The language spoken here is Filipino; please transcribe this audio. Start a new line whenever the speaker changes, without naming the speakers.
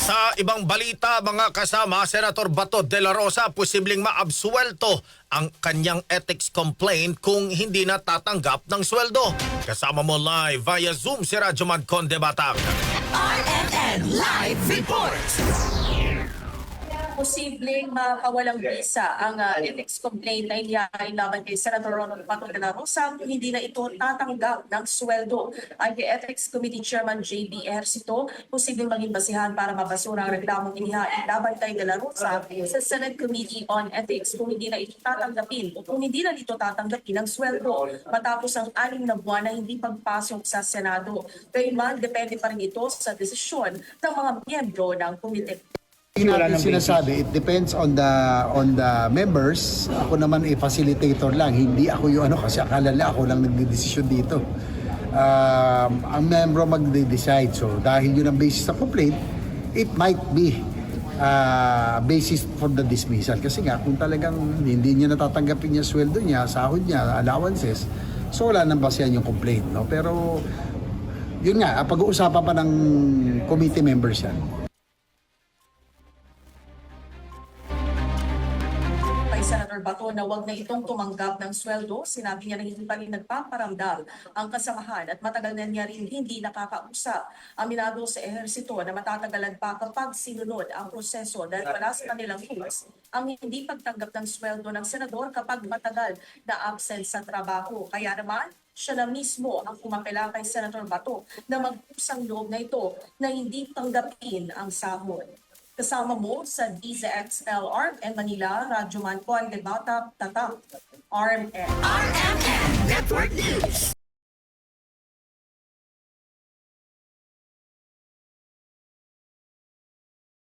Sa ibang balita, mga kasama, Senator Bato de la Rosa posibleng maabsuelto ang kanyang ethics complaint kung hindi natatanggap ng sweldo. Kasama mo live via Zoom si Radyo Conde Batang.
RMN Live Report!
Posibleng makawalang visa ang ethics complaint na inihain laban kay Senator Ronald Bato de la Rosa kung hindi na ito tatanggap ng sweldo. Ay kay Ethics Committee Chairman J.B. Ejercito, posibleng maging basihan para mabasura ang reklamong inihain laban kay de la Rosa sa Senate Committee on Ethics kung hindi na ito tatanggapin o kung hindi na ito tatanggapin ang sweldo matapos ang 6 na buwan na hindi pagpasok sa Senado. Gayunman, depende pa rin ito sa desisyon ng mga miyembro ng komite.
Hindi natin sinasabi, it depends on the members. Ako naman ay facilitator lang, hindi ako yung kasi akala nila ako lang nagdedesisyon dito. Ang membro magde-decide. So dahil yun ang basis sa complaint, it might be basis for the dismissal. Kasi nga kung talagang hindi niya natatanggapin niya sweldo niya, sahod niya, allowances, so wala nang basehan yung complaint. No? Pero yun nga, pag-uusapan pa ng committee members yan.
Senator Bato na wag na itong tumanggap ng sweldo. Sinabi niya na hindi pa rin nagpaparamdam ang kasamahan at matagal na niya rin hindi nakakausap. Aminado sa ehersito na matatagalan pa kapag sinunod ang proseso dahil wala sa kanilang rules ang hindi pagtanggap ng sweldo ng senador kapag matagal na absent sa trabaho. Kaya naman, siya na mismo ang kumapela kay Senator Bato na magpusang loob na ito na hindi tanggapin ang sahod. Kasama mo sa DZXL RMN Manila, Radyo Conde Batang, Tatak, RMN.
RMN Network News!